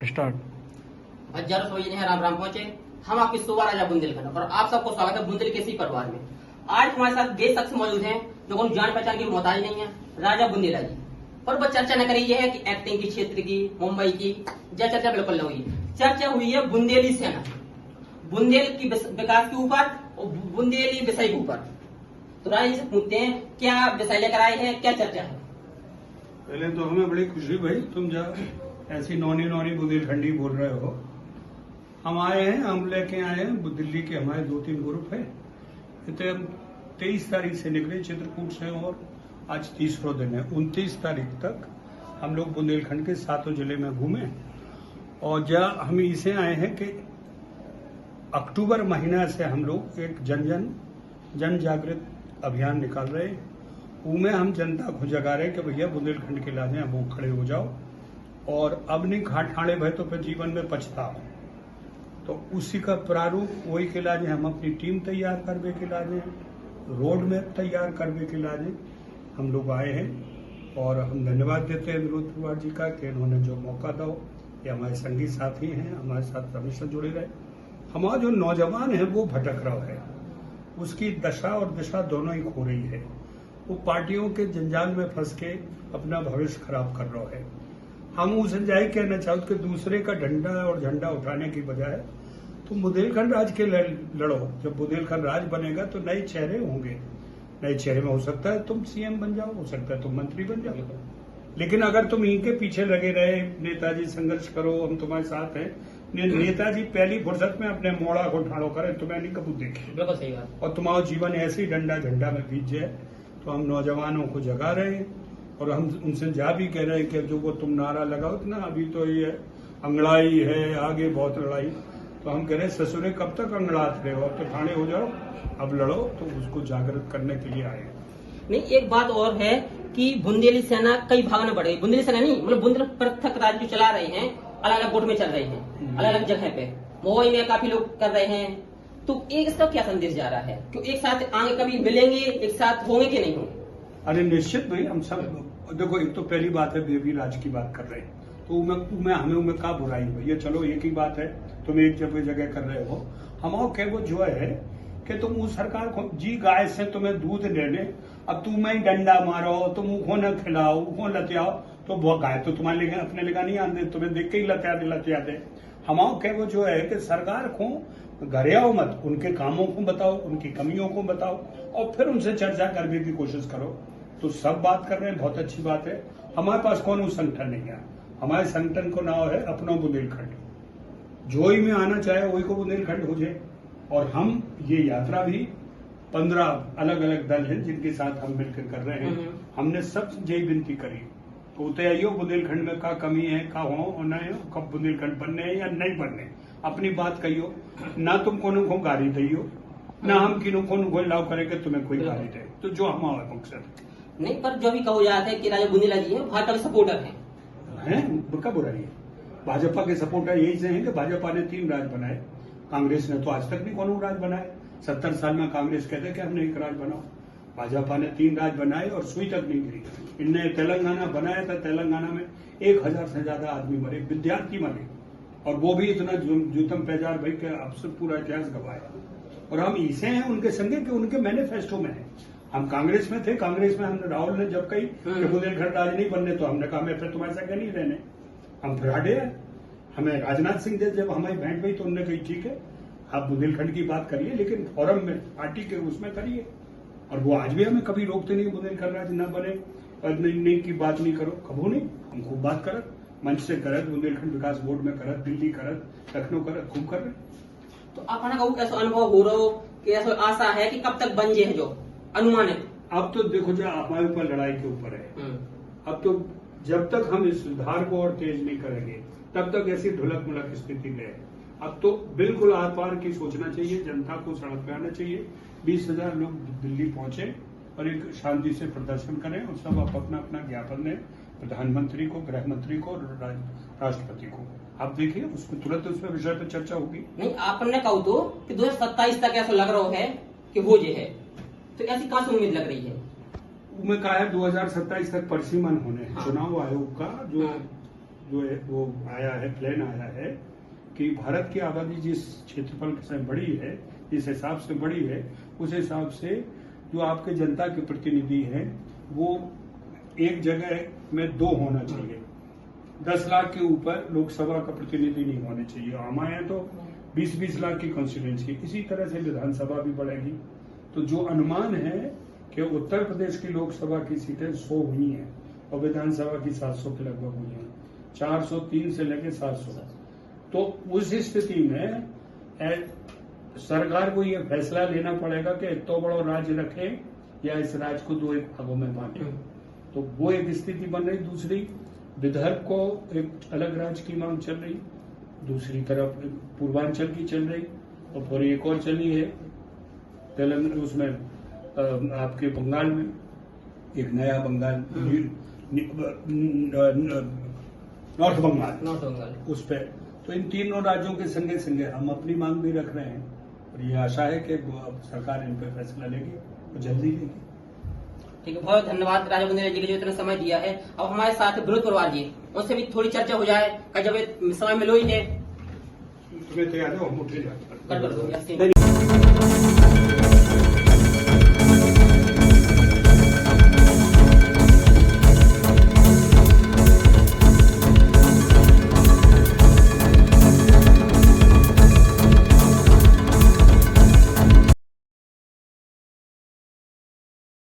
Start. हजार सोई है राम राम पहुंचे। हम आपके सुबह राजा बुंदेलखंड और आप सबको स्वागत है बुंदेल के इसी परिवार में। आज हमारे साथ वे शख्स मौजूद हैं जो कोई जान पहचान की मोहताज नहीं है, राजा बुंदेला जी। पर वो चर्चा न करी ये है कि एक्टिंग की क्षेत्र की, मुंबई की, यह चर्चा बिल्कुल न हुई। चर्चा हुई है बुंदेली सेना, बुंदेल की विकास के ऊपर और बुंदेली विषय के ऊपर। तो राजा जी से पूछते हैं क्या विषय लेकर आए हैं, क्या चर्चा है। पहले तो हमें बड़ी खुशी भाई, तुम जा ऐसी नौनी बुंदेलखंडी बोल रहे हो। हम आए हैं, हम लेके आए हैं दिल्ली के, हमारे 2-3 ग्रुप है। इतने 23 तारीख से निकले चित्रकूट से और आज 30वां दिन है। 29 तारीख तक हम लोग बुंदेलखंड के 7 जिले में घूमे और हम इसे आए हैं कि अक्टूबर महीना से हम लोग एक जन जागृत अभियान निकाल रहे हैं। उनमें हम जनता को जगा रहे हैं कि भैया बुंदेलखंड के लाजे वो खड़े हो जाओ और अब नहीं ठाणे भय तो फिर जीवन में पछताओ। तो उसी का प्रारूप वही के लाजे हम अपनी टीम तैयार करवे के लाजे, रोड मैप तैयार करवे के लाजे हम लोग आए हैं। और हम धन्यवाद देते हैं विनोद कुमार जी का कि इन्होंने जो मौका दो। ये हमारे संगी साथी हैं, हमारे साथ हमेशा जुड़े रहे। हमारा जो नौजवान है वो भटक रहा है, उसकी दशा और दिशा दोनों ही खो रही है। वो पार्टियों के जंजाल में फंस के अपना भविष्य खराब कर रहा है। हम उसे जाए कहना चाहते कि दूसरे का डंडा और झंडा उठाने की बजाय तुम बुंदेलखंड राज के लड़ो। जब बुंदेलखंड राज बनेगा तो नए चेहरे होंगे, नए चेहरे में हो सकता है तुम सीएम बन जाओ, हो सकता है तुम मंत्री बन जाओ। लेकिन अगर तुम इनके पीछे लगे रहे, नेताजी संघर्ष करो, हम तुम्हारे साथ हैं, नेताजी पहली फुर्सत में अपने मोड़ा को ठाड़ो करे, तुम्हें नहीं कबूल देखे। बिल्कुल सही बात। और तुम्हारा जीवन ऐसे ही डंडा झंडा में बीत जाए। तो हम नौजवानों को जगा रहे हैं और हम उनसे जा भी कह रहे हैं कि जो वो तुम नारा लगाओ ना, अभी तो ये अंगड़ाई है, आगे बहुत लड़ाई। तो हम कह रहे हैं ससुरे कब तक अंगड़ाते रहे हो, अब तो ठाणे हो जाओ, अब लड़ो। तो उसको जागृत करने के लिए आए। नहीं, एक बात और है कि बुंदेली सेना कई भाग में बढ़ गई। बुंदेली सेना नहीं, मतलब बुंदेल पृथक राज्य जो चला रहे हैं, अलग अलग गुट में चल रहे हैं, अलग अलग जगह पे। मुंबई में काफी लोग कर रहे हैं। तो एक इसका क्या संदेश जा रहा है कि एक साथ आगे कभी मिलेंगे, एक साथ होंगे कि नहीं होंगे? अरे निश्चित नहीं, हम सब देखो, एक तो पहली बात है बेबी राज की बात कर रहे हैं तो हमें का बुराई भैया, चलो एक ही बात है, तुम एक जगह कर रहे हो। हम क्या वो जो है कि तुम उस सरकार को जी गाय से तुम्हें दूध लेने, अब तुम्हें ही डंडा मारो, तुम उखो न खिलाओ, उखो लतियाओ, तो वो गाय तो तुम्हारे लेके अपने लेगा नहीं आते, तुम्हें देख के ही लतिया दे। हम क्या वो जो है कि सरकार को घरे आओ मत, उनके कामों को बताओ, उनकी कमियों को बताओ और फिर उनसे चर्चा करने की कोशिश करो। तो सब बात कर रहे हैं, बहुत अच्छी बात है। हमारे पास कौन संगठन नहीं है, हमारे संगठन को नाम है अपना बुंदेलखंड। जो ही में आना चाहे वही को बुंदेलखंड हो जाए। और हम ये यात्रा भी 15 अलग अलग दल हैं जिनके साथ हम मिलकर कर रहे हैं। हमने सब यही विनती करी तो आइयो बुंदेलखंड में का कमी है, का हो और नहीं हो, कब बुंदेलखंड बनने है या नहीं बनने, अपनी बात कहियो। ना तुम को गाली दियो, ना हम किनो को लाव करेंगे तुम्हें कोई गाली दे। तो जो हमारा मकसद नहीं, पर जो भी कहा जाता है कि राजा बुंदेला जी है भाजपा के सपोर्टर हैं। कब बुराई है? भाजपा के सपोर्टर यही से हैं कि भाजपा ने 3 राज बनाए, कांग्रेस ने तो आज तक नहीं कौन राज बनाए। 70 साल में कांग्रेस कहते कि हमने एक राज बनाओ, भाजपा ने 3 राज बनाए और सुई तक नहीं गिरी। इनने तेलंगाना बनाया था, तेलंगाना में 1000 से ज्यादा आदमी मरे, विद्यार्थी मरे, और वो भी इतना जूतम पैजार भाई के अब से पूरा इतिहास गवाया। और हम इसे हैं उनके संगे कि उनके मैनिफेस्टो में है। हम कांग्रेस में थे, कांग्रेस में हमने राहुल ने जब कही कि बुंदेलखंड राज नहीं बनने, तो हमने कहा मैं फिर तुम्हारे संगे नहीं रहने, हम फिर हटे हैं। हमें राजनाथ सिंह से जब हमारी भेंट हुई तो उन्होंने कही ठीक है आप बुंदेलखंड की बात करिए, लेकिन फोरम में पार्टी के उसमें करिए। और वो आज भी हमें कभी रोकते नहीं बुंदेलखंड राज न बने और नहीं की बात नहीं करो, कभू नहीं। हम खूब बात करत, मंच से करत, बुंदेलखंड विकास बोर्ड में करत, दिल्ली करत, लखनऊ करत, खूब कर रहे। तो आपने कहा ऐसा अनुभव हो रहा हो कि ऐसा आशा है कि कब तक बन जाए जो अनुमानित? अब तो देखो जो हमारे ऊपर लड़ाई के ऊपर है। अब तो जब तक हम इस सुधार को और तेज नहीं करेंगे तब तक ऐसी ढुलक मुलक स्थिति में है। अब तो बिल्कुल आर पार की सोचना चाहिए, जनता को सड़क पे आना चाहिए। 20,000 लोग दिल्ली पहुंचे और एक शांति से प्रदर्शन करें और सब अपना अपना ज्ञापन दें प्रधानमंत्री को, गृह मंत्री को, राष्ट्रपति को। आप देखिए उसको तुरंत उस विषय पर चर्चा होगी। नहीं, आपने कहा तो कि 2027 तक ऐसा लग रहा है कि हो जे है, तो ऐसी कहां से उम्मीद लग रही है? मैं कहा है 2027 तक परिसीमन होने। हाँ। चुनाव आयोग का जो जो है वो आया है, प्लान आया है कि भारत की आबादी जिस क्षेत्रफल से बड़ी है, जिस हिसाब से बड़ी है, उस हिसाब से जो आपके जनता के प्रतिनिधि हैं वो एक जगह में 2 होना चाहिए। 10 लाख के ऊपर लोकसभा का प्रतिनिधि नहीं होने चाहिए। हमारे यहाँ तो 20-20 लाख की कॉन्स्टिट्यूंसी, इसी तरह से विधानसभा भी बढ़ेगी। तो जो अनुमान है कि उत्तर प्रदेश की लोकसभा की सीटें 100 हुई हैं और विधानसभा की 700 के लगभग हुई हैं, 403 से लेकर 700। तो उस स्थिति में सरकार को यह फैसला लेना पड़ेगा कि इतना बड़ा राज्य रखे या इस राज्य को 2 भागों में बांटे। तो वो एक स्थिति बन रही। दूसरी, विदर्भ को एक अलग राज्य की मांग चल रही, दूसरी तरफ पूर्वांचल की चल रही, और फिर एक और चली है तेलंगाना, उसमें आपके बंगाल में एक नया बंगाल, नॉर्थ बंगाल, उस पर। तो इन तीनों राज्यों के संगे संगे हम अपनी मांग भी रख रहे हैं और ये आशा है कि सरकार इन पर फैसला लेगी और जल्दी लेगी। ठीक है, बहुत धन्यवाद राजा बुंदेला जी के जो इतना समय दिया है। अब हमारे साथ विनोद परवार जी, उनसे भी थोड़ी चर्चा हो जाए। जब समय मिलो ही है, तुम्हें तैयार हो, हम उठे जाते हैं। कर दो।